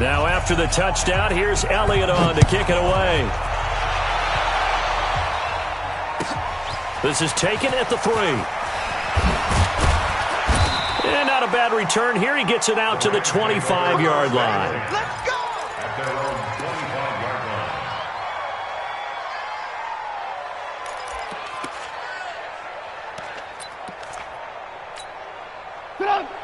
Now after the touchdown, here's Elliott on to kick it away. This is taken at the 3. And not a bad return here. He gets it out to the 25-yard line. Let's go!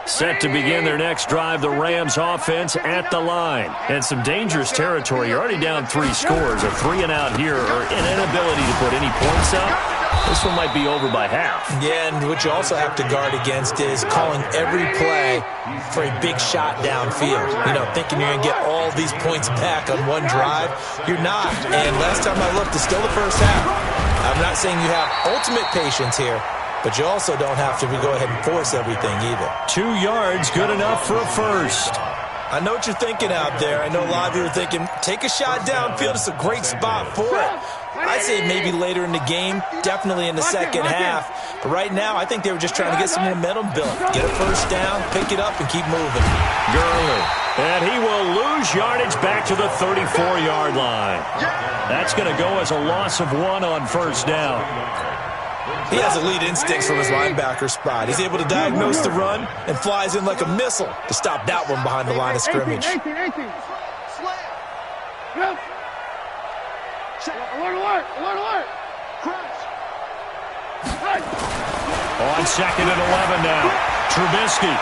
Set to begin their next drive, the Rams offense at the line. And some dangerous territory. You're already down 3 scores. A 3-and-out here or an inability to put any points up. This one might be over by half. Yeah, and what you also have to guard against is calling every play for a big shot downfield. You know, thinking you're going to get all these points back on one drive. You're not. And last time I looked, it's still the first half. I'm not saying you have ultimate patience here, but you also don't have to go ahead and force everything either. 2 yards, good enough for a first. I know what you're thinking out there. I know a lot of you are thinking, take a shot downfield. It's a great spot for it. I'd say maybe later in the game, definitely in the second half. But right now, I think they were just trying to get some momentum built. Get a first down, pick it up, and keep moving. Gurley. And he will lose yardage back to the 34-yard line. That's going to go as a loss of 1 on first down. He has elite instincts from his linebacker spot. He's able to diagnose the run and flies in like a missile to stop that one behind the line of scrimmage. 18. Yep. Alert. Crash. On 2nd and 11 now. Trubisky.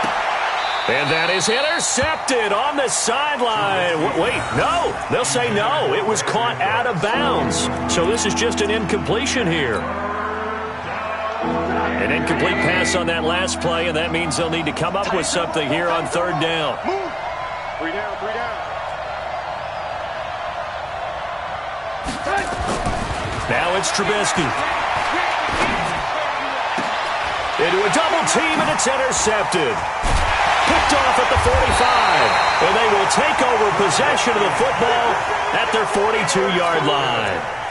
And that is intercepted on the sideline. Wait, no. They'll say no. It was caught out of bounds. So this is just an incompletion here. An incomplete pass on that last play, and that means they'll need to come up with something here on 3rd down. Move. 3 down. Now it's Trubisky. Into a double team, and it's intercepted. Picked off at the 45. And they will take over possession of the football at their 42-yard line.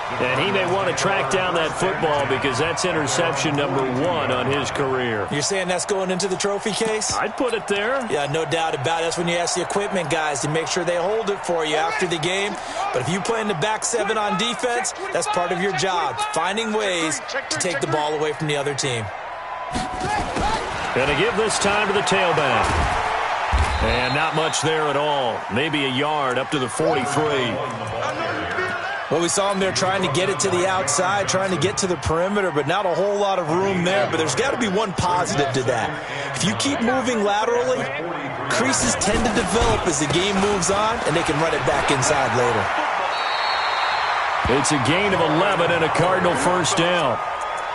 And he may want to track down that football because that's interception number 1 on his career. You're saying that's going into the trophy case? I'd put it there. Yeah, no doubt about it. That's when you ask the equipment guys to make sure they hold it for you after the game. But if you play in the back 7 on defense, that's part of your job, finding ways to take the ball away from the other team. Going to give this time to the tailback. And not much there at all. Maybe a yard up to the 43. Well, we saw him there trying to get it to the outside, trying to get to the perimeter, but not a whole lot of room there. But there's got to be one positive to that. If you keep moving laterally, creases tend to develop as the game moves on, and they can run it back inside later. It's a gain of 11 and a Cardinal first down.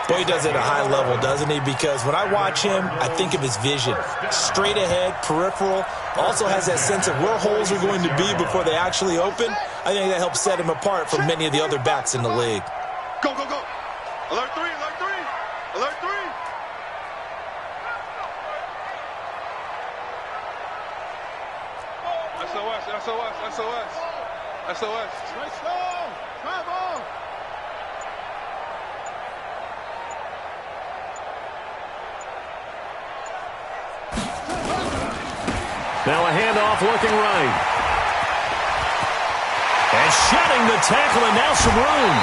Boy, he does it at a high level, doesn't he? Because when I watch him, I think of his vision. Straight ahead, peripheral. Also has that sense of where holes are going to be before they actually open. I think that helps set him apart from many of the other backs in the league. Go. Alert 3. SOS. Let's go. Travel. Now a handoff looking right. And shedding the tackle, and now some room.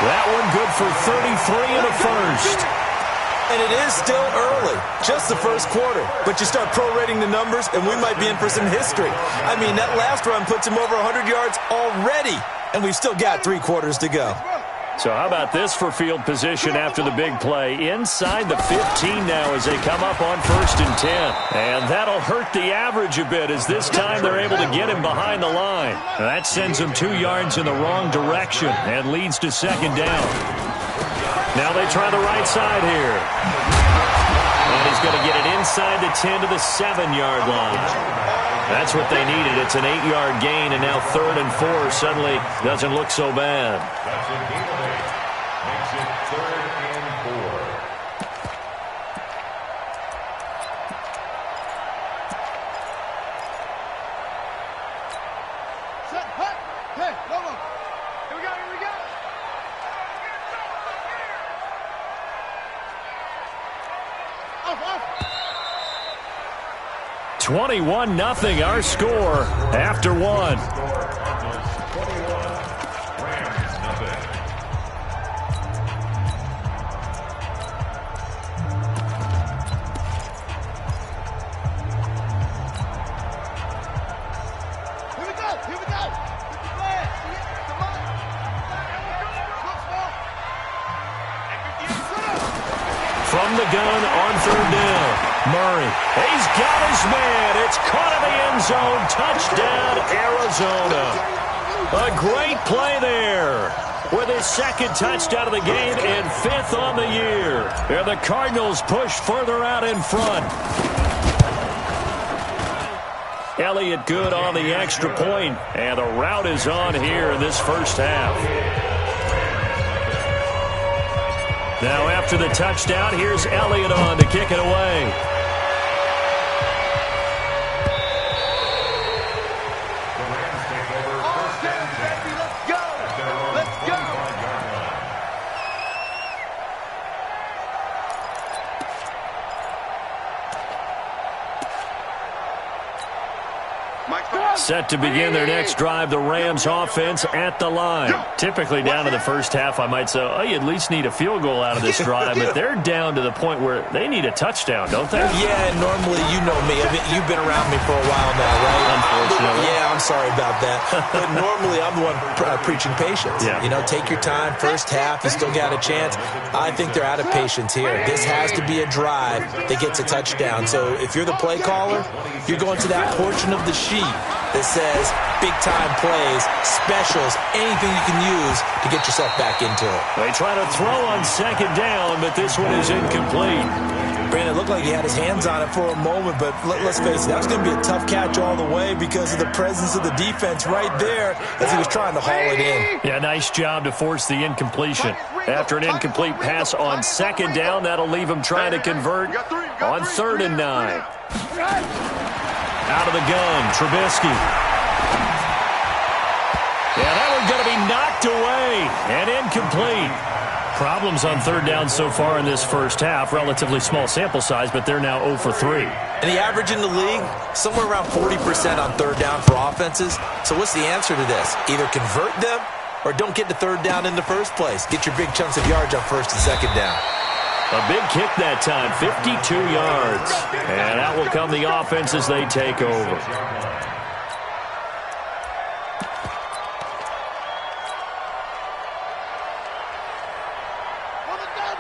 That one good for 33 and a first. And it is still early, just the first quarter. But you start prorating the numbers, and we might be in for some history. I mean, that last run puts him over 100 yards already, and we've still got 3 quarters to go. So how about this for field position after the big play? Inside the 15 now as they come up on 1st and 10. And that'll hurt the average a bit as this time they're able to get him behind the line. That sends him 2 yards in the wrong direction and leads to 2nd down. Now they try the right side here. And he's going to get it inside the 10 to the 7-yard line. That's what they needed. It's an 8-yard gain, and now 3rd and 4 suddenly doesn't look so bad. That's a gain of 8. Makes it 3rd and 4. Set. Hey, go. Here we go. Off. 21-0 our score after one. From the gun on third down, Murray. He's got his man. It's caught in the end zone. Touchdown, Arizona. A great play there with his second touchdown of the game and fifth on the year. And the Cardinals push further out in front. Elliott good on the extra point, and the route is on here in this first half. Now after the touchdown, here's Elliott on to kick it away. Set to begin their next drive, the Rams offense at the line. Typically down to the first half, I might say, oh, you at least need a field goal out of this drive, but they're down to the point where they need a touchdown, don't they? Yeah, and normally, you know me. I mean, you've been around me for a while now, right? Unfortunately. Yeah, I'm sorry about that. But normally, I'm the one preaching patience. Yeah. You know, take your time. First half, you still got a chance. I think they're out of patience here. This has to be a drive that gets a touchdown. So if you're the play caller, you're going to that portion of the sheet that says big-time plays, specials, anything you can use to get yourself back into it. They try to throw on second down, but this one is incomplete. Brandon, it looked like he had his hands on it for a moment, but let's face it, that was going to be a tough catch all the way because of the presence of the defense right there as he was trying to haul it in. Yeah, nice job to force the incompletion. After an incomplete pass on second down, that'll leave him trying to convert on 3rd and 9. Out of the gun, Trubisky. Yeah, that one's going to be knocked away and incomplete. Problems on 3rd down so far in this first half. Relatively small sample size, but they're now 0 for 3. And the average in the league, somewhere around 40% on 3rd down for offenses. So what's the answer to this? Either convert them or don't get to 3rd down in the first place. Get your big chunks of yards on 1st and 2nd down. A big kick that time, 52 yards. And out will come the offense as they take over.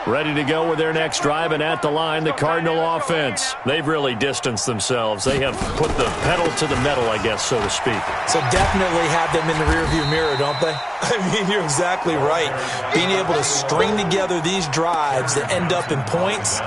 Ready to go with their next drive, and at the line, the Cardinal offense. They've really distanced themselves. They have put the pedal to the metal, I guess, so to speak. So definitely have them in the rearview mirror, don't they? I mean, you're exactly right. Being able to string together these drives that end up in points,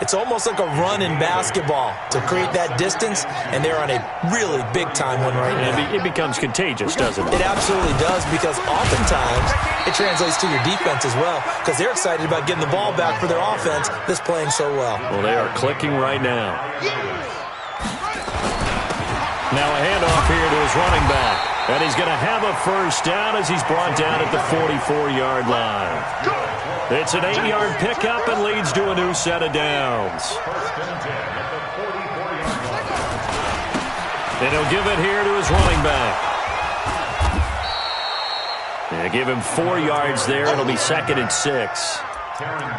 it's almost like a run in basketball to create that distance, and they're on a really big-time one right now. It becomes contagious, doesn't it? It absolutely does, because oftentimes it translates to your defense as well, because they're excited about getting the ball back for their offense that's playing so well. Well, they are clicking right now. Now a handoff here to his running back. And he's going to have a first down as he's brought down at the 44-yard line. It's an 8-yard pickup and leads to a new set of downs. And he'll give it here to his running back. And give him 4 yards there. It'll be 2nd and 6.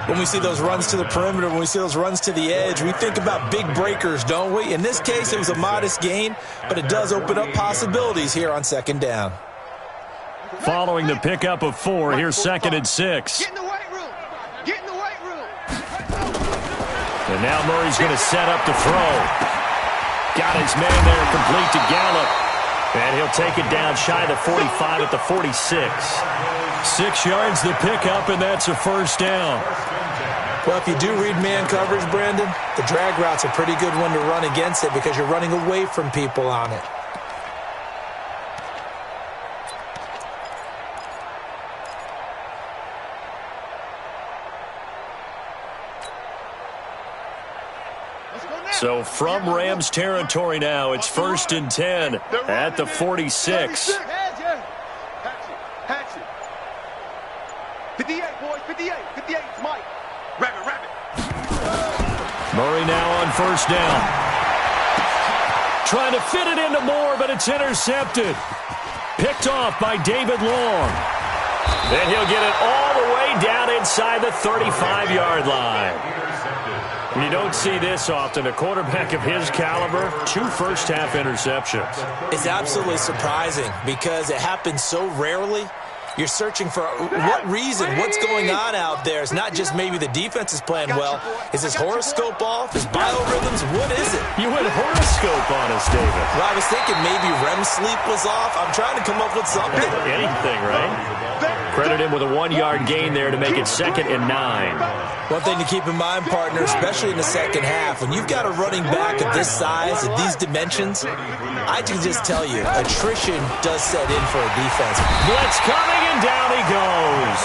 When we see those runs to the perimeter, when we see those runs to the edge, we think about big breakers, don't we? In this case, it was a modest gain, but it does open up possibilities here on 2nd down. Following the pickup of 4, here's 2nd and 6. Get in the weight room. Get in the weight room. And now Murray's going to set up to throw. Got his man there, complete to Gallup. And he'll take it down shy of the 45 at the 46. 6 yards the pickup, and that's a first down. Well, if you do read man coverage, Brandon, the drag route's a pretty good one to run against it because you're running away from people on it. So from Rams territory now, it's 1st and 10 at the 46. 58, boys, 58, 58, Mike. Rabbit. Murray now on 1st down. Trying to fit it into Moore, but it's intercepted. Picked off by David Long. Then he'll get it all the way down inside the 35-yard line. You don't see this often. A quarterback of his caliber, 2 first-half interceptions. It's absolutely surprising because it happens so rarely. You're searching for what reason, what's going on out there. It's not just maybe the defense is playing well. Is his horoscope off? His biorhythms? What is it? You went horoscope on us, David. Well, I was thinking maybe REM sleep was off. I'm trying to come up with something. Anything, right? Credit him with a 1-yard gain there to make it 2nd and 9. One thing to keep in mind, partner, especially in the second half, when you've got a running back of this size, at these dimensions, I can just tell you, attrition does set in for a defense. Blitz coming, and down he goes.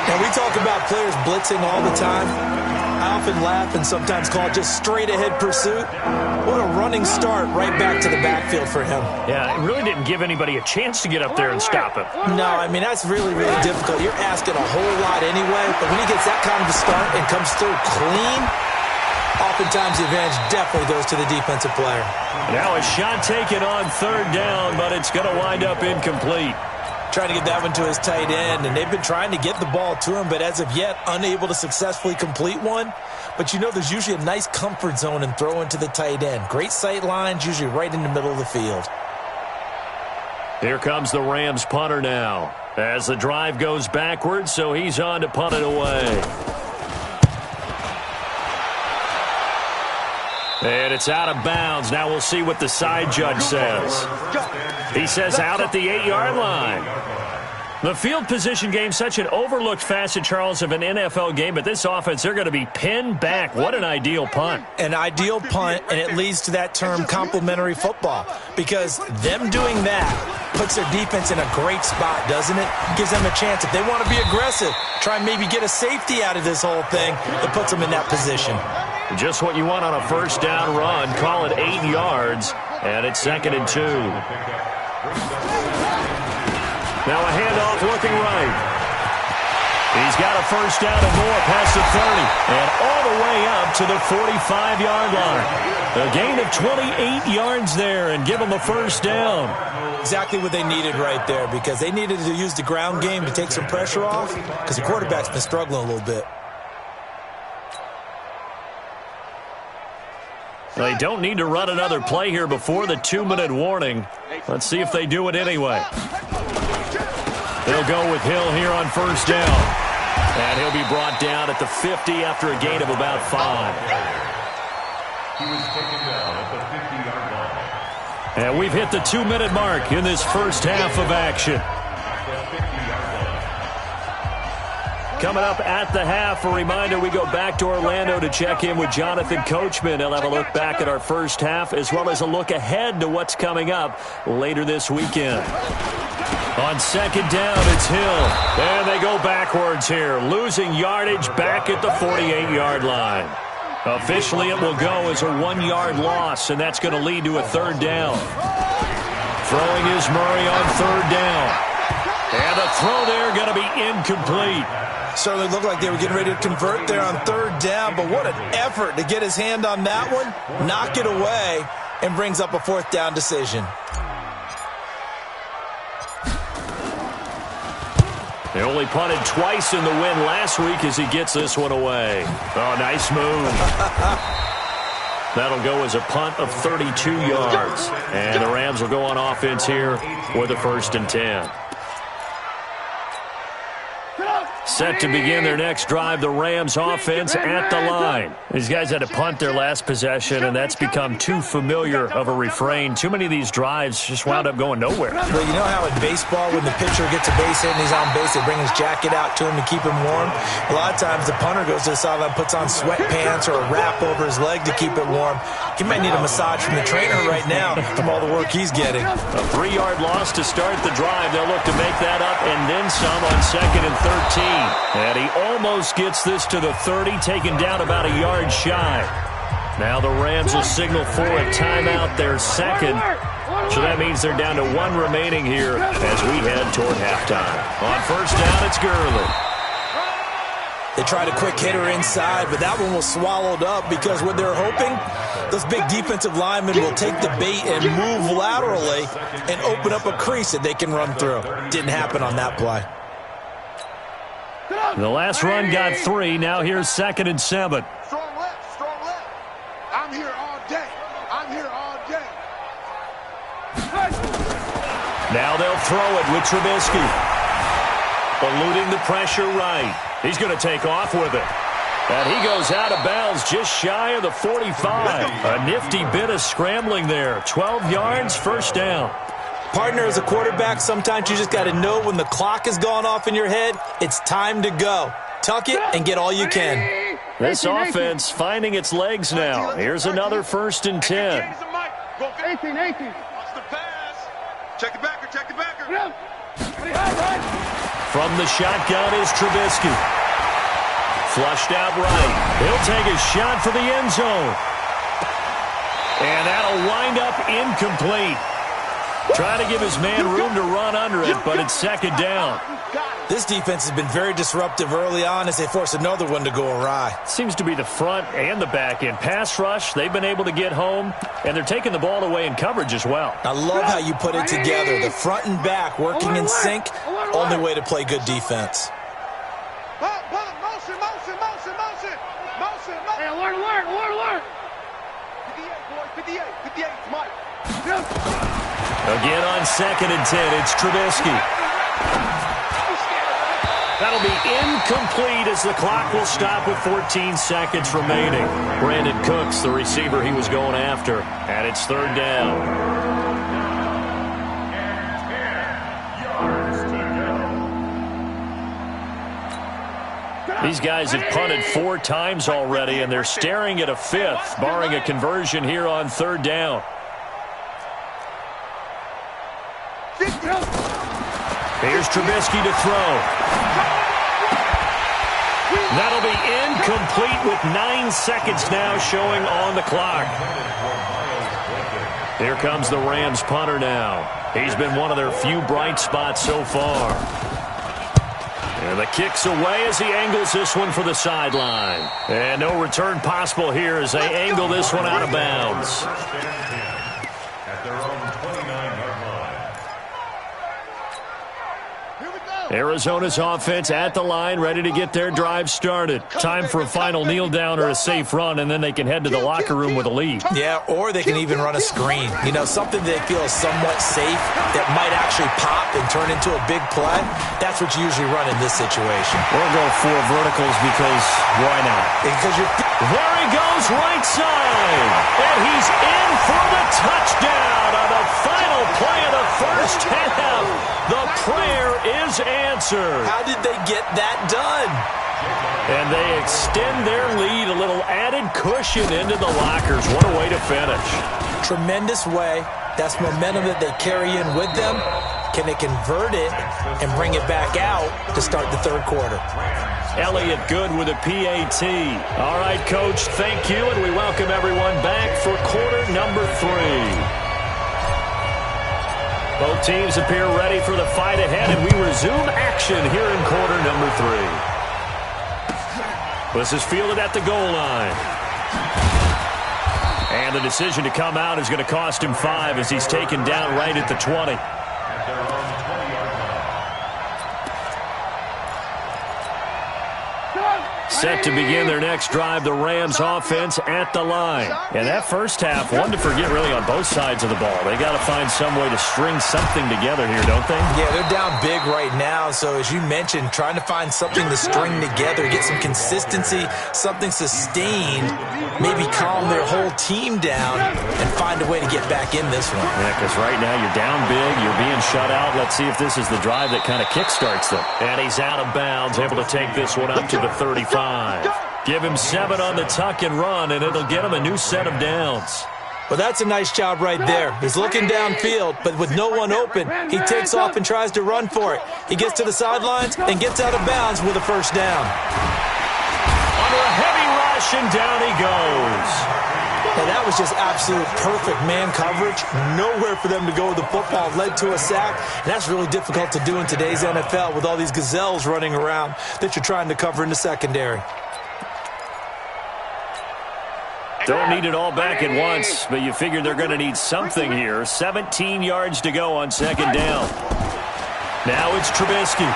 Now, we talk about players blitzing all the time. I often laugh and sometimes call it just straight-ahead pursuit. What a running start right back to the backfield for him. Yeah, it really didn't give anybody a chance to get up there and stop him. No, I mean, that's really, really difficult. You're asking a whole lot anyway, but when he gets that kind of a start and comes through clean, oftentimes the advantage definitely goes to the defensive player. Now a shot taken on 3rd down, but it's going to wind up incomplete. Trying to get that one to his tight end, and they've been trying to get the ball to him, but as of yet, unable to successfully complete one. But you know there's usually a nice comfort zone in throwing to the tight end. Great sight lines, usually right in the middle of the field. Here comes the Rams punter now. As the drive goes backwards, so he's on to punt it away. And it's out of bounds. Now we'll see what the side judge says. He says out at the 8-yard line. The field position game, such an overlooked facet, Charles, of an NFL game, but this offense, they're going to be pinned back. What an ideal punt. An ideal punt, and it leads to that term complementary football, because them doing that puts their defense in a great spot, doesn't it? Gives them a chance. If they want to be aggressive, try and maybe get a safety out of this whole thing, it puts them in that position. Just what you want on a first down run. Call it 8 yards, and it's 2nd and 2. Now a handoff looking right. He's got a first down and more past the 30 and all the way up to the 45-yard line. A gain of 28 yards there and give them a first down. Exactly what they needed right there, because they needed to use the ground game to take some pressure off, because the quarterback's been struggling a little bit. They don't need to run another play here before the 2-minute warning. Let's see if they do it anyway. They'll go with Hill here on first down. And he'll be brought down at the 50 after a gain of about 5. He was taken down at the 50-yard line. And we've hit the 2-minute mark in this first half of action. Coming up at the half, a reminder, we go back to Orlando to check in with Jonathan Coachman. He'll have a look back at our first half as well as a look ahead to what's coming up later this weekend. On second down, it's Hill. And they go backwards here, losing yardage back at the 48-yard line. Officially, it will go as a 1-yard loss, and that's going to lead to a 3rd down. Throwing is Murray on 3rd down. And the throw there going to be incomplete. Certainly looked like they were getting ready to convert there on 3rd down, but what an effort to get his hand on that one, knock it away, and brings up a 4th down decision. They only punted twice in the win last week as he gets this one away. Oh, nice move. That'll go as a punt of 32 yards. And the Rams will go on offense here with a 1st and 10. Set to begin their next drive, the Rams offense at the line. These guys had to punt their last possession, and that's become too familiar of a refrain. Too many of these drives just wound up going nowhere. Well, you know how in baseball, when the pitcher gets a base hit and he's on base, they bring his jacket out to him to keep him warm? A lot of times the punter goes to the sideline, puts on sweatpants or a wrap over his leg to keep it warm. He might need a massage from the trainer right now from all the work he's getting. A 3-yard loss to start the drive. They'll look to make that up and then some on 2nd and 13. And he almost gets this to the 30, taken down about a yard shy. Now the Rams will signal for a timeout, their 2nd. So that means they're down to 1 remaining here as we head toward halftime. On first down, it's Gurley. They tried a quick hitter inside, but that one was swallowed up because what they're hoping, those big defensive linemen will take the bait and move laterally and open up a crease that they can run through. Didn't happen on that play. The last run got 3. Now here's 2nd and 7. Strong left, strong left. I'm here all day. I'm here all day. Now they'll throw it with Trubisky. Eluding the pressure right. He's going to take off with it. And he goes out of bounds just shy of the 45. A nifty bit of scrambling there. 12 yards, first down. Partner, as a quarterback, sometimes you just got to know when the clock has gone off in your head, it's time to go. Tuck it and get all you can. This offense finding its legs now. Here's another 1st and 10. 18. Watch the pass. Check the backer, check the backer. From the shotgun is Trubisky. Flushed out right. He'll take a shot for the end zone. And that'll wind up incomplete. Trying to give his man room to run under it, but it's 2nd down. This defense has been very disruptive early on as they force another one to go awry. Seems to be the front and the back end. Pass rush, they've been able to get home, and they're taking the ball away in coverage as well. I love how you put it together. The front and back working in sync, only way to play good defense. Motion. Hey, alert. 58, 58, Mike. Again on 2nd and 10, it's Trubisky. That'll be incomplete as the clock will stop with 14 seconds remaining. Brandon Cooks, the receiver he was going after, and it's 3rd down. These guys have punted 4 times already, and they're staring at a 5th, barring a conversion here on 3rd down. Here's Trubisky to throw. That'll be incomplete with 9 seconds now showing on the clock. Here comes the Rams punter now. He's been one of their few bright spots so far. And the kick's away as he angles this one for the sideline. And no return possible here as they angle this one out of bounds. At their own 29-yard line. Arizona's offense at the line, ready to get their drive started. Time for a final kneel down or a safe run, and then they can head to the locker room with a lead. Yeah, or they can even run a screen. You know, something they feel is somewhat safe that might actually pop and turn into a big play. That's what you usually run in this situation. Or go 4 verticals because why not? Because there he goes right side. And he's in for the touchdown on the final play of the first half. The prayer is answered. How did they get that done? And they extend their lead, a little added cushion into the lockers. What a way to finish. Tremendous way. That's momentum that they carry in with them. Can they convert it and bring it back out to start the 3rd quarter? Elliott Good with a PAT. All right, Coach, thank you, and we welcome everyone back for quarter number 3. Both teams appear ready for the fight ahead, and we resume action here in quarter number 3. This is fielded at the goal line. And the decision to come out is going to cost him 5 as he's taken down right at the 20. Set to begin their next drive, the Rams offense at the line. And that first half, one to forget really on both sides of the ball. They got to find some way to string something together here, don't they? Yeah, they're down big right now. So as you mentioned, trying to find something to string together, get some consistency, something sustained, maybe calm their whole team down and find a way to get back in this one. Yeah, because right now you're down big, you're being shut out. Let's see if this is the drive that kind of kickstarts them. And he's out of bounds, able to take this one up to the 35. Give him 7 on the tuck and run, and it'll get him a new set of downs. Well, that's a nice job right there. He's looking downfield, but with no one open, he takes off and tries to run for it. He gets to the sidelines and gets out of bounds with a first down. Under a heavy rush, and down he goes. And that was just absolute perfect man coverage. Nowhere for them to go with the football. Led to a sack. And that's really difficult to do in today's NFL with all these gazelles running around that you're trying to cover in the secondary. Don't need it all back at once, but you figure they're going to need something here. 17 yards to go on second down. Now it's Trubisky.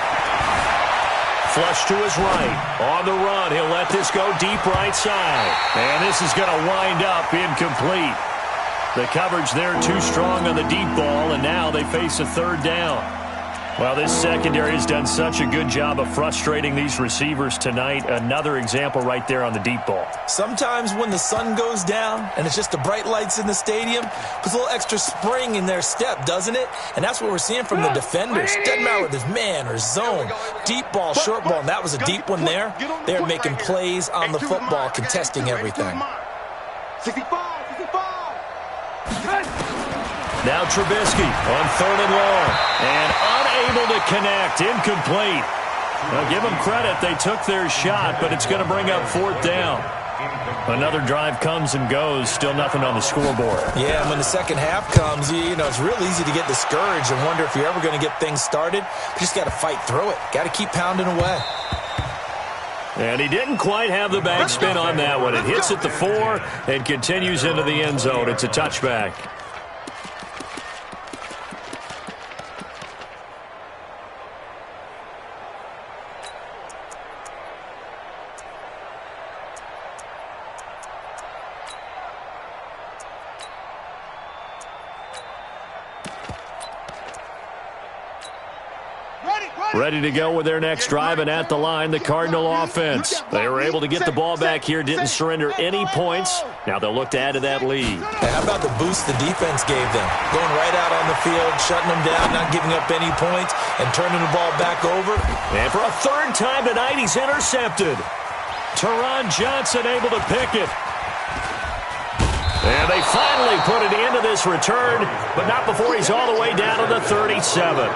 Flush to his right. On the run, he'll let this go deep right side. And this is going to wind up incomplete. The coverage there too strong on the deep ball, and now they face a third down. Well, this secondary has done such a good job of frustrating these receivers tonight. Another example right there on the deep ball. Sometimes when the sun goes down and it's just the bright lights in the stadium, puts a little extra spring in their step, doesn't it? And that's what we're seeing from the defenders. Doesn't matter whether it's man or zone, deep ball, short ball, and that was a deep one there. They're making plays on the football, contesting everything. 65, 65. Now Trubisky on third and long. And unable to connect. Incomplete. Now give them credit. They took their shot, but it's going to bring up fourth down. Another drive comes and goes. Still nothing on the scoreboard. Yeah, and when the second half comes, you know, it's real easy to get discouraged and wonder if you're ever going to get things started. You just got to fight through it. Got to keep pounding away. And he didn't quite have the backspin on that one. It hits at the 4 and continues into the end zone. It's a touchback. Ready to go with their next drive, and at the line, the Cardinal offense. They were able to get the ball back here, didn't surrender any points. Now they'll look to add to that lead. How about the boost the defense gave them? Going right out on the field, shutting them down, not giving up any points, and turning the ball back over. And for a third time tonight, he's intercepted. Teron Johnson able to pick it. And they finally put it into this return, but not before he's all the way down to the 37.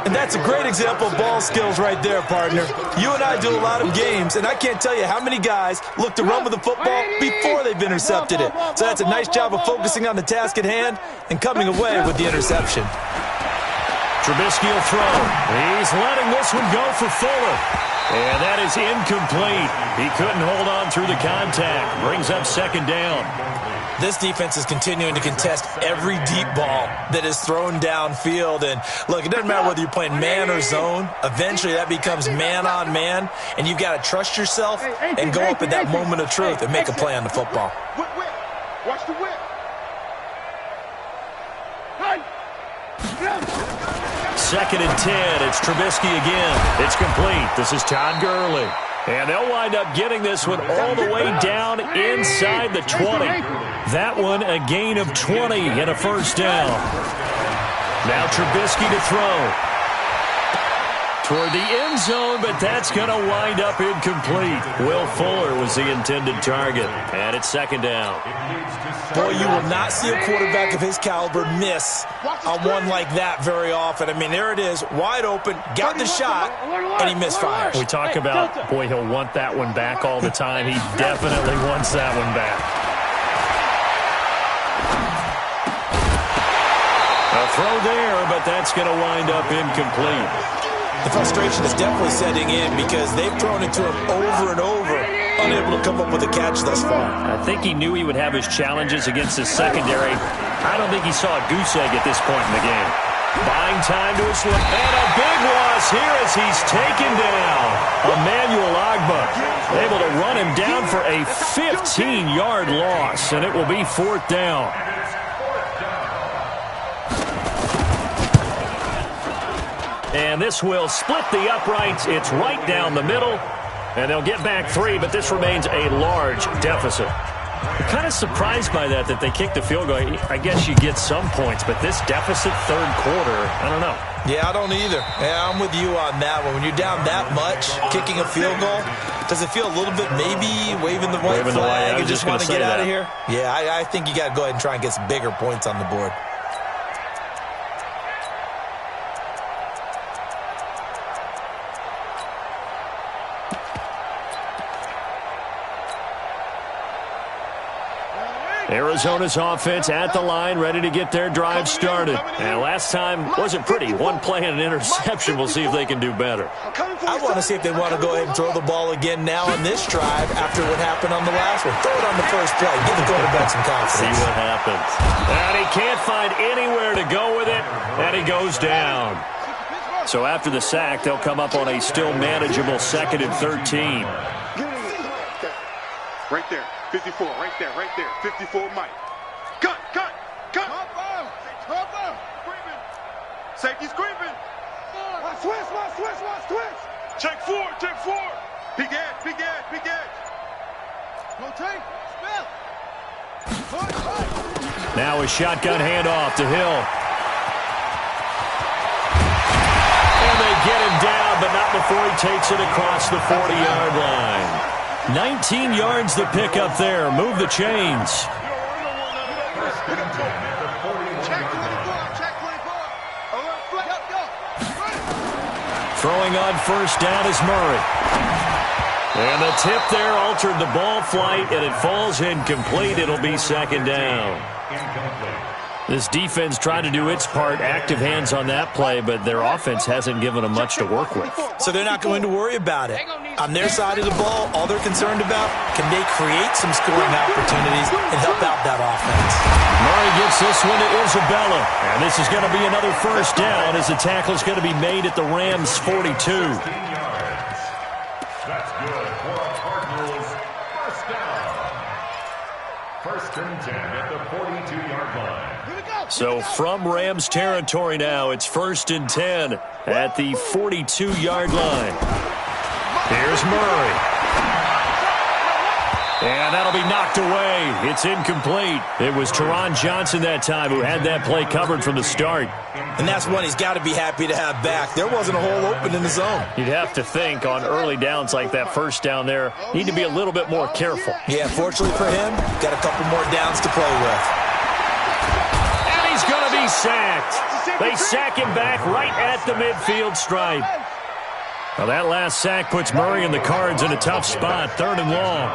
And that's a great example of ball skills right there, partner. You and I do a lot of games, and I can't tell you how many guys look to run with the football before they've intercepted it. So that's a nice job of focusing on the task at hand and coming away with the interception. Trubisky will throw. He's letting this one go for Fuller. And that is incomplete. He couldn't hold on through the contact. Brings up second down. This defense is continuing to contest every deep ball that is thrown downfield. And, look, it doesn't matter whether you're playing man or zone. Eventually, that becomes man on man. And you've got to trust yourself and go up at that moment of truth and make a play on the football. Watch the whip. Second and 10. It's Trubisky again. It's complete. This is Todd Gurley. And they'll wind up getting this one all the way down inside the 20. That one a gain of 20 and a first down. Now Trubisky to throw. Toward the end zone, but that's going to wind up incomplete. Will Fuller was the intended target. And it's second down. Boy, you will not see a quarterback of his caliber miss on one like that very often. I mean, there it is, wide open, got the shot, and he misfires. We talk about, boy, he'll want that one back all the time. He definitely wants that one back. A throw there, but that's going to wind up incomplete. The frustration is definitely setting in because they've thrown it to him over and over, unable to come up with a catch thus far. I think he knew he would have his challenges against his secondary. I don't think he saw a goose egg at this point in the game. Buying time to his slip, and a big loss here as he's taken down. Emmanuel Agba able to run him down for a 15-yard loss, and it will be fourth down. And this will split the uprights. It's right down the middle. And they'll get back 3, but this remains a large deficit. I'm kind of surprised by that they kicked the field goal. I guess you get some points, but this deficit third quarter, I don't know. Yeah, I don't either. Yeah, I'm with you on that one. When you're down that much, kicking a field goal, does it feel a little bit maybe waving the white flag and just want to get out of here? Yeah, I think you got to go ahead and try and get some bigger points on the board. Arizona's offense at the line, ready to get their drive started. And last time wasn't pretty. One play and an interception. We'll see if they can do better. I want to see if they want to go ahead and throw the ball again now on this drive after what happened on the last one. Throw it on the first play. Give the quarterback some confidence. See what happens. And he can't find anywhere to go with it, and he goes down. So after the sack, they'll come up on a still manageable 2nd and 13. Right there. 54, right there, 54, Mike. Cut. Safety screaming. Switch. Check four. Big edge. Now a shotgun handoff to Hill. And they get him down, but not before he takes it across the 40-yard line. 19 yards the pick up there. Move the chains. Throwing on first down is Murray. And the tip there altered the ball flight, and it falls incomplete. It'll be 2nd down. This defense tried to do its part, active hands on that play, but their offense hasn't given them much to work with. So they're not going to worry about it. On their side of the ball, all they're concerned about, can they create some scoring opportunities and help out that offense? Murray gets this one to Isabella, and this is going to be another first down as the tackle is going to be made at the Rams' 42. That's good for a Cardinals first down. 1st and 10 at the 42-yard line. So from Rams territory now, it's 1st and 10 at the 42-yard line. Here's Murray. And that'll be knocked away. It's incomplete. It was Teron Johnson that time who had that play covered from the start. And that's one he's got to be happy to have back. There wasn't a hole open in the zone. You'd have to think on early downs like that first down there, need to be a little bit more careful. Yeah, fortunately for him, got a couple more downs to play with. And he's going to be sacked. They sack him back right at the midfield stripe. Well, that last sack puts Murray and the Cards in a tough spot, 3rd and long.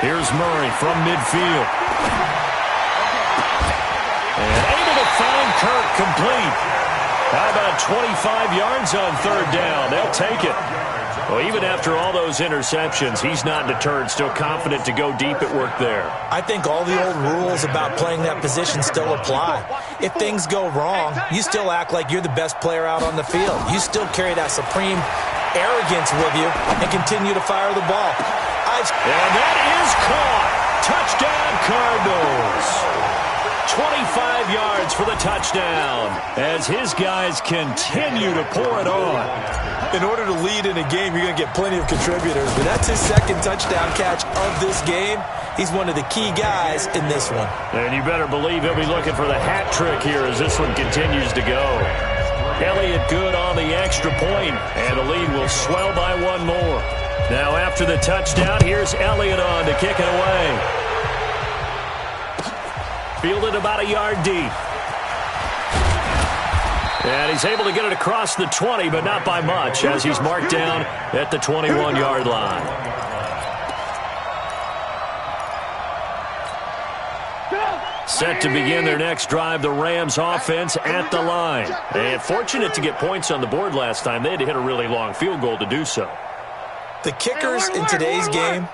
Here's Murray from midfield. And able to find Kirk complete. How about 25 yards on 3rd down? They'll take it. Well, even after all those interceptions, he's not deterred, still confident to go deep at work there. I think all the old rules about playing that position still apply. If things go wrong, you still act like you're the best player out on the field. You still carry that supreme arrogance with you and continue to fire the ball. And that is caught. Touchdown, Cardinals. 25 yards for the touchdown as his guys continue to pour it on. In order to lead in a game, you're going to get plenty of contributors, but that's his 2nd touchdown catch of this game. He's one of the key guys in this one. And you better believe he'll be looking for the hat trick here as this one continues to go. Elliott good on the extra point, and the lead will swell by one more. Now after the touchdown, here's Elliott on to kick it away. Fielded about a yard deep. And he's able to get it across the 20, but not by much, as he's marked down at the 21-yard line. Set to begin their next drive, the Rams offense at the line. And fortunate to get points on the board last time. They had to hit a really long field goal to do so. The kickers in today's game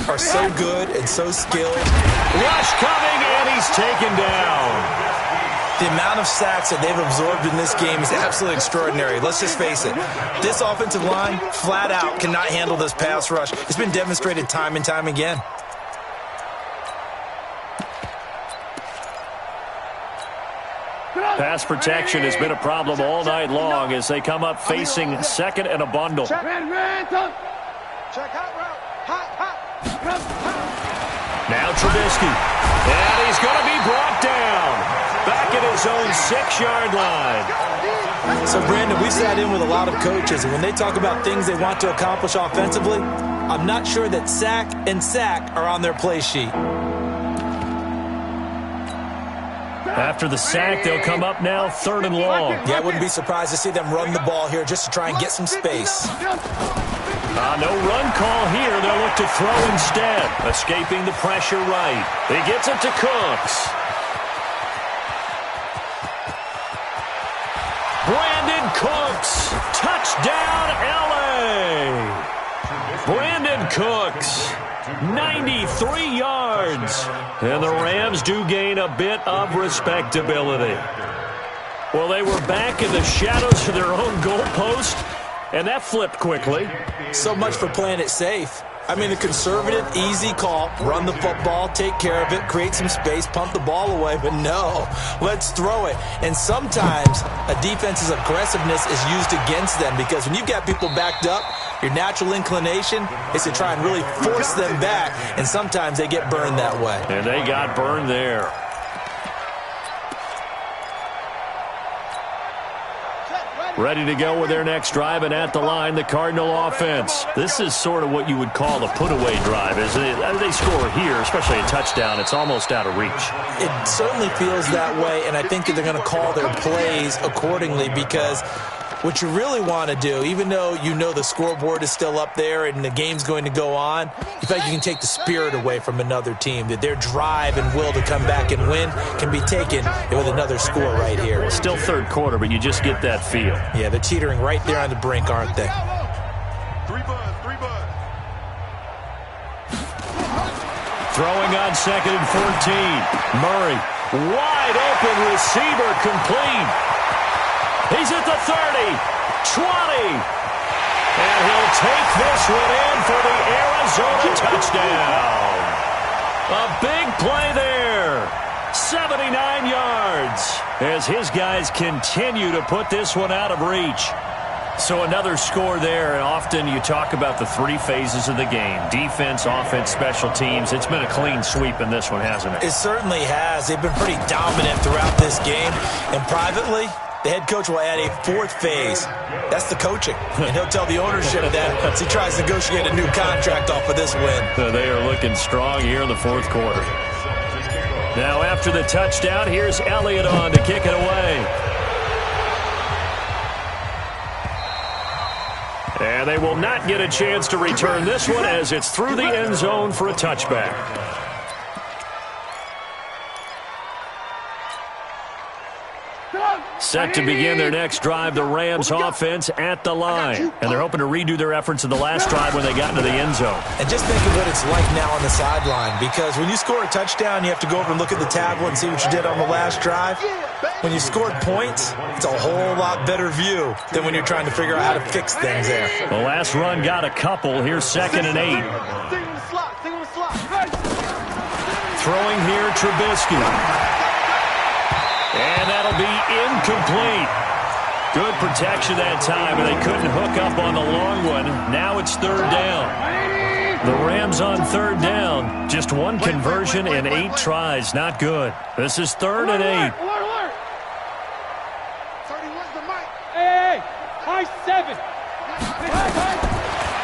are so good and so skilled. Rush coming, and he's taken down. The amount of sacks that they've absorbed in this game is absolutely extraordinary. Let's just face it. This offensive line, flat out, cannot handle this pass rush. It's been demonstrated time and time again. Pass protection has been a problem all night long as they come up facing 2nd and a bundle. Now Trubisky. And he's going to be brought down. Back at his own 6-yard line. So, Brandon, we sat in with a lot of coaches, and when they talk about things they want to accomplish offensively, I'm not sure that sack and sack are on their play sheet. After the sack, they'll come up now 3rd and long. Yeah, I wouldn't be surprised to see them run the ball here just to try and get some space. No run call here. They'll look to throw instead. Escaping the pressure right. He gets it to Cooks. Brandon Cooks. Touchdown, L.A. Brandon Cooks. 93 yards. And the Rams do gain a bit of respectability. Well, they were back in the shadows of their own goalpost, and that flipped quickly. So much for playing it safe. I mean, the conservative, easy call, run the football, take care of it, create some space, pump the ball away, but no, let's throw it. And sometimes a defense's aggressiveness is used against them because when you've got people backed up, your natural inclination is to try and really force them back, and sometimes they get burned that way. And they got burned there. Ready to go with their next drive, and at the line, the Cardinal offense. This is sort of what you would call a put-away drive, isn't it? As they score here, especially a touchdown, it's almost out of reach. It certainly feels that way, and I think that they're going to call their plays accordingly because what you really want to do, even though you know the scoreboard is still up there and the game's going to go on, you feel like you can take the spirit away from another team, that their drive and will to come back and win can be taken with another score right here. Well, still 3rd quarter, but you just get that feel. Yeah, they're teetering right there on the brink, aren't they? Throwing on 2nd and 14. Murray, wide open receiver, complete. He's at the 30, 20, and he'll take this one in for the Arizona touchdown. A big play there, 79 yards, as his guys continue to put this one out of reach. So another score there, and often you talk about the 3 phases of the game, defense, offense, special teams. It's been a clean sweep in this one, hasn't it? It certainly has. They've been pretty dominant throughout this game, and privately, the head coach will add a 4th phase. That's the coaching. And he'll tell the ownership that as he tries to negotiate a new contract off of this win. They are looking strong here in the 4th quarter. Now after the touchdown, here's Elliott on to kick it away. And they will not get a chance to return this one as it's through the end zone for a touchback. Set to begin their next drive, the Rams offense at the line. And they're hoping to redo their efforts in the last drive when they got into the end zone. And just think of what it's like now on the sideline, because when you score a touchdown, you have to go over and look at the tablet and see what you did on the last drive. When you scored points, it's a whole lot better view than when you're trying to figure out how to fix things there. The last run got a couple. Here's 2nd and 8. Throwing here, Trubisky. And that'll be incomplete. Good protection that time, and they couldn't hook up on the long one. Now it's 3rd down. The Rams on 3rd down. Just 1 conversion in 8 tries. Not good. This is 3rd and 8. Hey, high 7.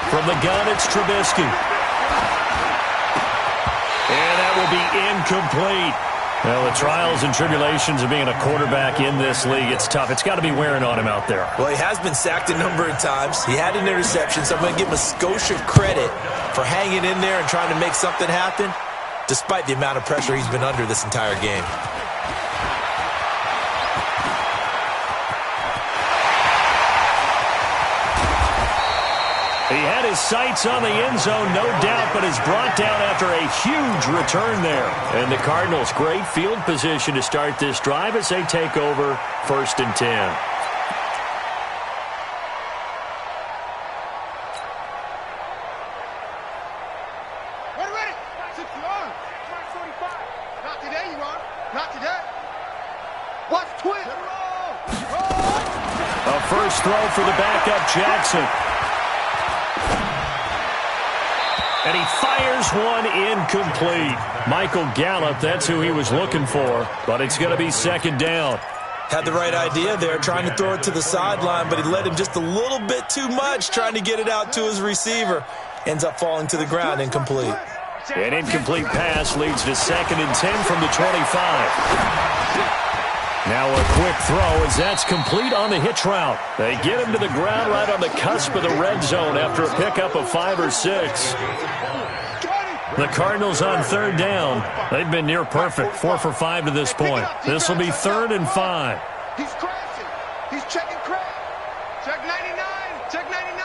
From the gun, it's Trubisky. And that will be incomplete. Well, the trials and tribulations of being a quarterback in this league, it's tough. It's got to be wearing on him out there. Well, he has been sacked a number of times. He had an interception, so I'm going to give him a skosh of credit for hanging in there and trying to make something happen, despite the amount of pressure he's been under this entire game. He had his sights on the end zone, no doubt, but is brought down after a huge return there. And the Cardinals, great field position to start this drive as they take over 1st and 10. Ready. 60 yards. 45. Not today, you are. Not today. Watch twin. A first throw for the backup, Jackson. And he fires one incomplete. Michael Gallup, that's who he was looking for, but it's going to be 2nd down. Had the right idea there, trying to throw it to the sideline, but he led him just a little bit too much, trying to get it out to his receiver. Ends up falling to the ground, incomplete. An incomplete pass leads to 2nd and 10 from the 25. Now a quick throw as that's complete on the hitch route. They get him to the ground right on the cusp of the red zone after a pickup of 5 or 6. The Cardinals on third down. They've been near perfect, 4 for 5 to this point. This will be 3rd and 5. He's crashing. He's checking crash. Check 99. Check 99.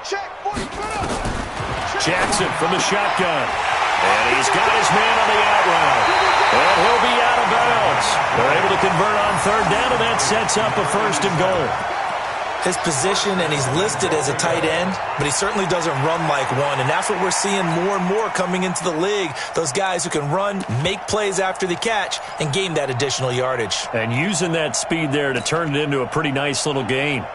Check 40-footer. Jackson from the shotgun. And he's got his man on the out route. And he'll be out of bounds. They're able to convert on third down, and that sets up a 1st and goal. His position, and he's listed as a tight end, but he certainly doesn't run like one, and that's what we're seeing more and more coming into the league. Those guys who can run, make plays after the catch, and gain that additional yardage. And using that speed there to turn it into a pretty nice little gain.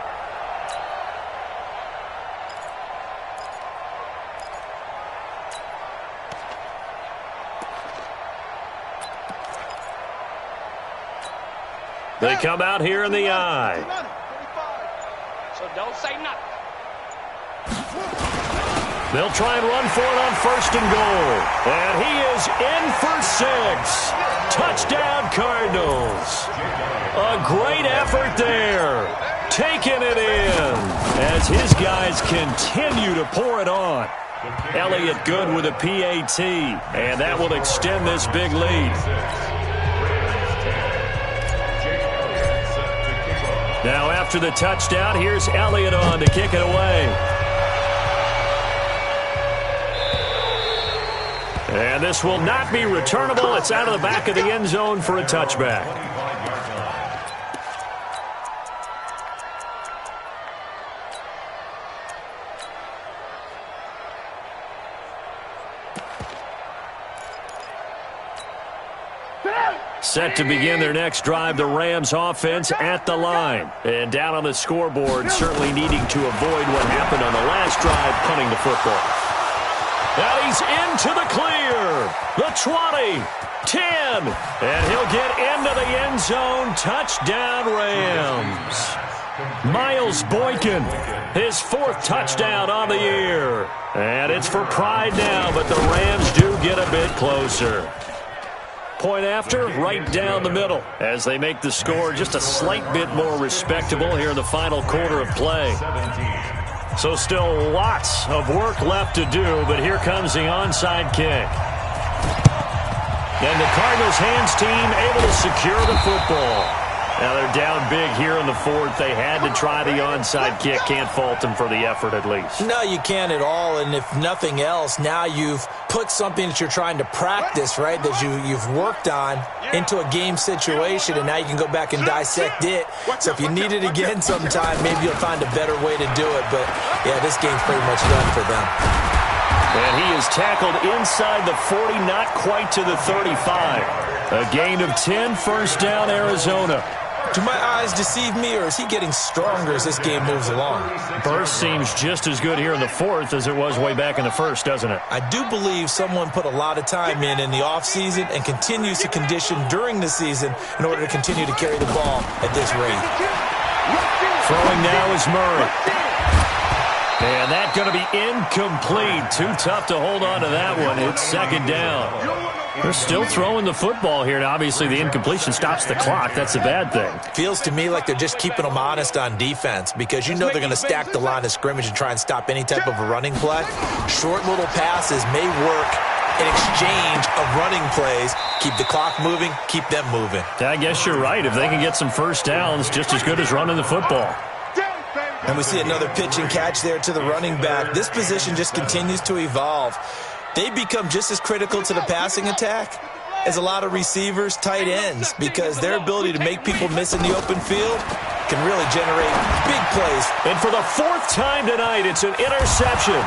They come out here in the eye. So don't say nothing. They'll try and run for it on 1st and goal. And he is in for 6. Touchdown, Cardinals. A great effort there. Taking it in as his guys continue to pour it on. Elliott good with a PAT. And that will extend this big lead. Now after the touchdown, here's Elliott on to kick it away. And this will not be returnable. It's out of the back of the end zone for a touchback. Set to begin their next drive, the Rams offense at the line. And down on the scoreboard, certainly needing to avoid what happened on the last drive, punting the football. Now he's into the clear. The 20, 10, and he'll get into the end zone. Touchdown, Rams. Miles Boykin, his 4th touchdown on the year. And it's for pride now, but the Rams do get a bit closer. Point after, right down the middle, as they make the score just a slight bit more respectable here in the final quarter of play. So still lots of work left to do, but here comes the onside kick. And the Cardinals hands team able to secure the football. Now they're down big here in the 4th. They had to try the onside kick. Can't fault them for the effort at least. No, you can't at all. And if nothing else, now you've put something that you're trying to practice, right, that you've worked on into a game situation, and now you can go back and dissect it. So if you need it again sometime, maybe you'll find a better way to do it. But, yeah, this game's pretty much done for them. And he is tackled inside the 40, not quite to the 35. A gain of 10, 1st down, Arizona. Do my eyes deceive me, or is he getting stronger as this game moves along? Burst seems just as good here in the 4th as it was way back in the 1st, doesn't it? I do believe someone put a lot of time in the offseason and continues to condition during the season in order to continue to carry the ball at this rate. Throwing now is Murray. And that's going to be incomplete. Too tough to hold on to that one. It's 2nd down. They're still throwing the football here, and obviously the incompletion stops the clock. That's a bad thing. Feels to me like they're just keeping them honest on defense, because you know they're going to stack the line of scrimmage and try and stop any type of a running play. Short little passes may work in exchange of running plays. Keep the clock moving, keep them moving. I guess you're right. If they can get some 1st downs, just as good as running the football. And we see another pitch and catch there to the running back. This position just continues to evolve. They become just as critical to the passing attack as a lot of receivers, tight ends, because their ability to make people miss in the open field can really generate big plays. And for the 4th time tonight, it's an interception.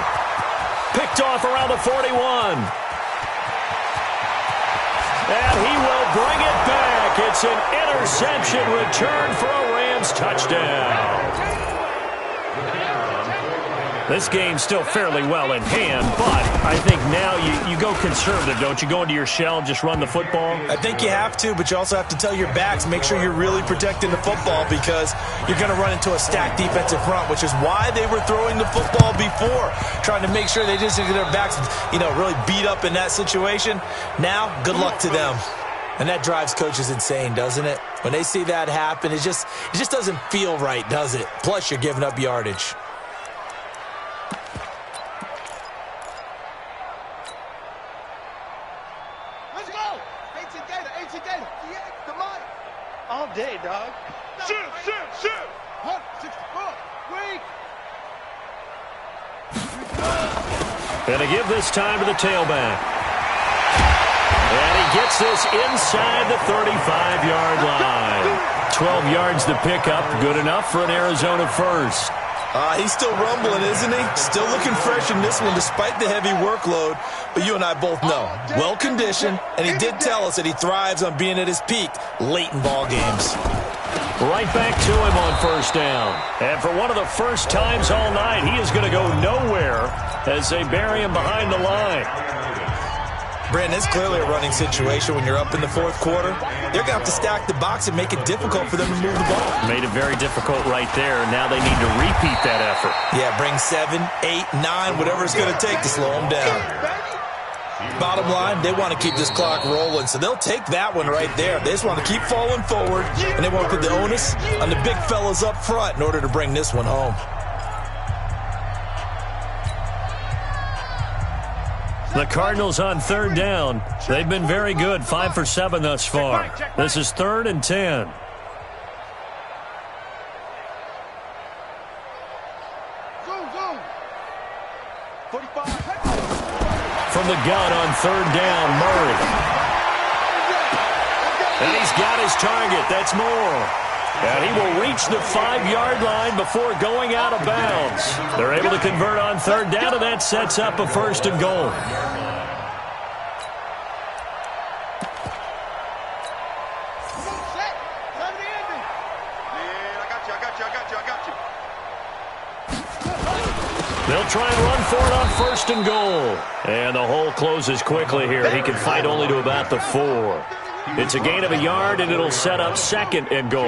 Picked off around the 41. And he will bring it back. It's an interception return for a Rams touchdown. This game's still fairly well in hand, but I think now you go conservative, don't you? Go into your shell and just run the football? I think you have to, but you also have to tell your backs, make sure you're really protecting the football because you're going to run into a stacked defensive front, which is why they were throwing the football before, trying to make sure they just get their backs, really beat up in that situation. Now, good luck to them. And that drives coaches insane, doesn't it? When they see that happen, it just doesn't feel right, does it? Plus, you're giving up yardage. Let's go! 18 Gator. Yeah, come on. All day, dog. Shoot. 64. Weak. Gonna give this time to the tailback. And he gets this inside the 35-yard line. 12 yards to pick up. Good enough for an Arizona first. He's still rumbling, isn't he? Still looking fresh in this one despite the heavy workload. But you and I both know, well-conditioned, and he did tell us that he thrives on being at his peak late in ball games. Right back to him on first down. And for one of the first times all night, he is going to go nowhere as they bury him behind the line. Brandon, it's clearly a running situation when you're up in the fourth quarter. They're going to have to stack the box and make it difficult for them to move the ball. Made it very difficult right there. Now they need to repeat that effort. Yeah, bring 7, 8, 9, whatever it's going to take to slow them down. Bottom line, they want to keep this clock rolling, so they'll take that one right there. They just want to keep falling forward, and they want to put the onus on the big fellas up front in order to bring this one home. The Cardinals on third down. They've been very good, 5 for 7 thus far. This is 3rd and 10. Zoom. 45. From the gun on third down, Murray. And he's got his target. That's Moore. And he will reach the 5-yard line before going out of bounds. They're able to convert on third down, and that sets up a 1st and goal. They'll try and run for it on 1st and goal. And the hole closes quickly here. He can fight only to about the 4. It's a gain of a yard, and it'll set up 2nd and goal.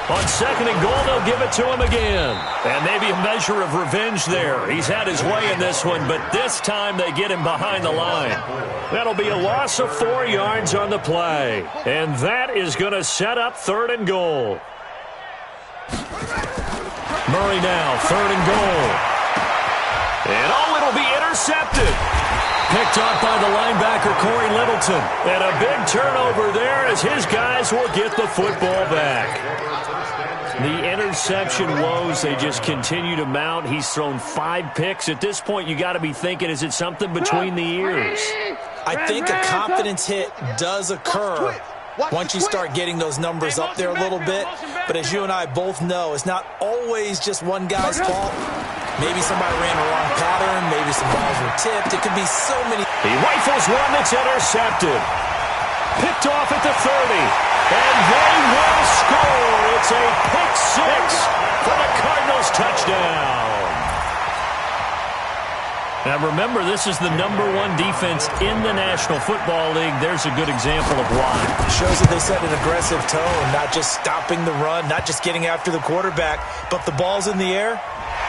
On 2nd and goal, they'll give it to him again. And maybe a measure of revenge there. He's had his way in this one, but this time they get him behind the line. That'll be a loss of 4 yards on the play. And that is going to set up 3rd and goal. Murray now, 3rd and goal. And it'll be intercepted. Picked off by the linebacker, Corey Littleton. And a big turnover there as his guys will get the football back. The interception woes, they just continue to mount. He's thrown 5 picks. At this point, you got to be thinking, is it something between the ears? I think a confidence hit does occur once you start getting those numbers up there a little bit. But as you and I both know, it's not always just one guy's fault. Maybe somebody ran the wrong pattern. Maybe some balls were tipped. It could be so many. He rifles one that's intercepted. Picked off at the 30. And they will score. It's a pick 6 for the Cardinals touchdown. Now remember, this is the #1 defense in the National Football League. There's a good example of why. It shows that they set an aggressive tone, not just stopping the run, not just getting after the quarterback, but the ball's in the air.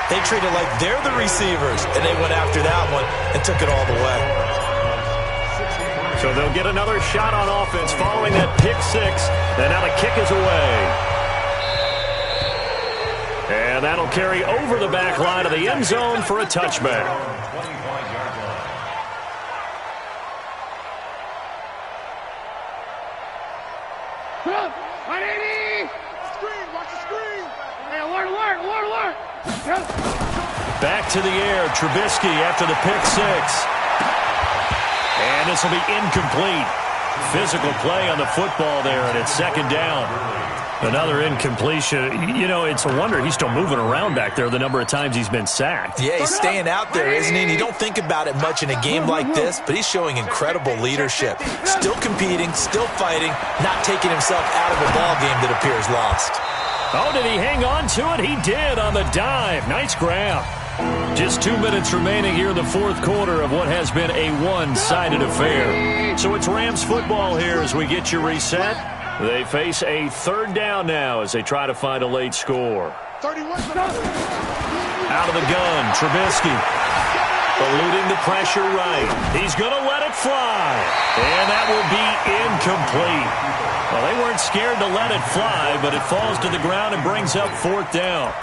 They treat it like they're the receivers, and they went after that one and took it all the way. So they'll get another shot on offense following that pick 6, and now the kick is away. And that'll carry over the back line of the end zone for a touchback. Back to the air, Trubisky after the pick 6. And this will be incomplete. Physical play on the football there, and it's 2nd down. Another incompletion. You know, it's a wonder he's still moving around back there the number of times he's been sacked. Yeah, he's staying out there, isn't he? And you don't think about it much in a game like this, but he's showing incredible leadership. Still competing, still fighting, not taking himself out of a ball game that appears lost. Oh, did he hang on to it? He did on the dive. Nice grab. Just 2 minutes remaining here in the fourth quarter of what has been a one-sided affair. So it's Rams football here as we get you reset. They face a third down now as they try to find a late score. Out of the gun, Trubisky. Eluding the pressure right. He's going to let it fly. And that will be incomplete. Well, they weren't scared to let it fly, but it falls to the ground and brings up fourth down.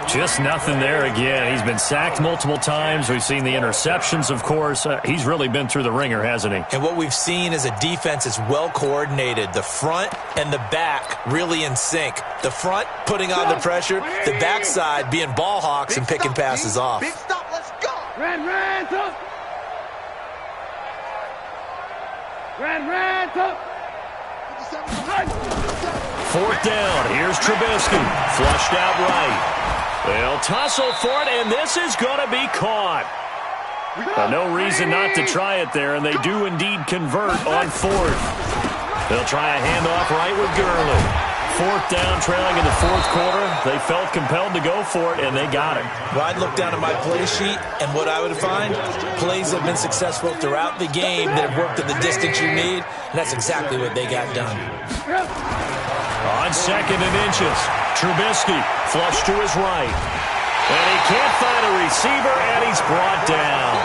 Just nothing there again. He's been sacked multiple times. We've seen the interceptions, of course. He's really been through the ringer, hasn't he? And what we've seen is a defense is well coordinated. The front and the back really in sync. The front putting on the pressure. The backside being ball hawks and picking passes off. Big stop, let's go. Ran, tough. Ran, tough. Fourth down. Here's Trubisky. Flushed out right. They'll tussle for it, and this is going to be caught. No reason not to try it there, and they do indeed convert on fourth. They'll try a handoff right with Gurley. Fourth down, trailing in the fourth quarter. They felt compelled to go for it, and they got it. Well, I'd look down at my play sheet, and what I would find, plays have been successful throughout the game that have worked at the distance you need, and that's exactly what they got done. On second and inches, Trubisky flush to his right. And he can't find a receiver, and he's brought down.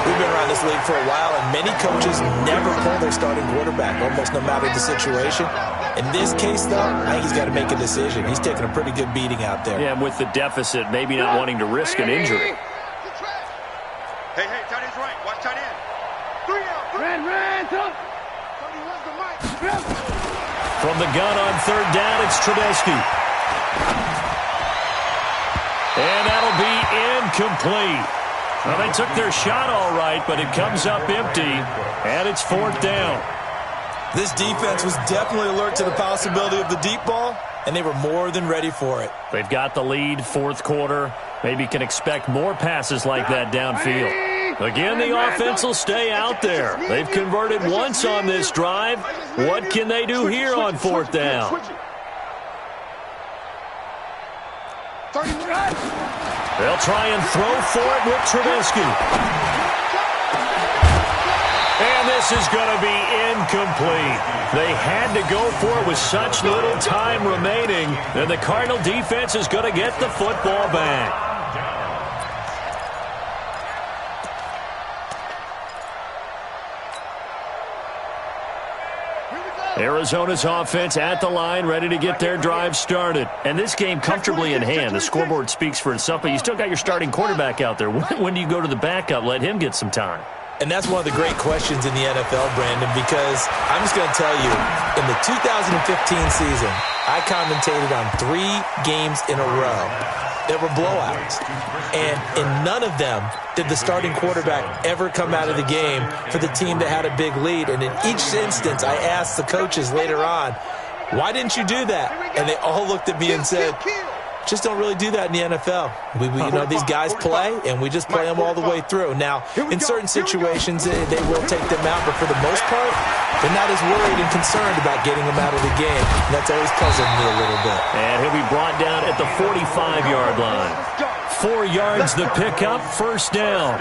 We've been around this league for a while, and many coaches never pull their starting quarterback, almost no matter the situation. In this case, though, I think he's got to make a decision. He's taking a pretty good beating out there. Yeah, and with the deficit, maybe not wanting to risk an injury. Hey, tight end's right. Watch tight end. 3 out. Ran, tough. From the gun on third down, it's Trubisky. And that'll be incomplete. Well, they took their shot all right, but it comes up empty, and it's fourth down. This defense was definitely alert to the possibility of the deep ball, and they were more than ready for it. They've got the lead, fourth quarter. Maybe can expect more passes like that downfield. Again, the offense will stay out there. They've converted once on this drive. What can they do here on fourth down? They'll try and throw for it with Trubisky. And this is going to be incomplete. They had to go for it with such little time remaining, and the Cardinal defense is going to get the football back. Arizona's offense at the line, ready to get their drive started. And this game comfortably in hand. The scoreboard speaks for itself, but you still got your starting quarterback out there. When do you go to the backup? Let him get some time. And that's one of the great questions in the NFL, Brandon, because I'm just going to tell you, in the 2015 season, I commentated on 3 games in a row. There were blowouts. And in none of them did the starting quarterback ever come out of the game for the team that had a big lead. And in each instance, I asked the coaches later on, why didn't you do that? And they all looked at me and said, just don't really do that in the NFL. These guys play, and we just play them all the way through. Now, in certain situations, they will take them out, but for the most part, they're not as worried and concerned about getting them out of the game. And that's always puzzled me a little bit. And he'll be brought down at the 45-yard line. 4 yards the pickup, first down.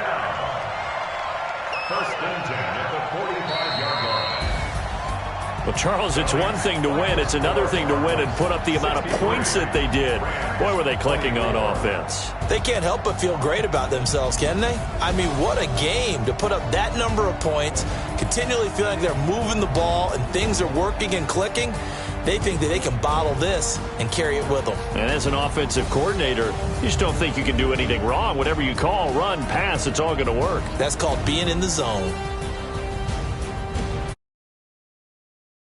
First and 10 at the 45-yard line. Well, Charles, it's one thing to win. It's another thing to win and put up the amount of points that they did. Boy, were they clicking on offense. They can't help but feel great about themselves, can they? I mean, what a game to put up that number of points, continually feeling like they're moving the ball and things are working and clicking. They think that they can bottle this and carry it with them. And as an offensive coordinator, you just don't think you can do anything wrong. Whatever you call, run, pass, it's all going to work. That's called being in the zone.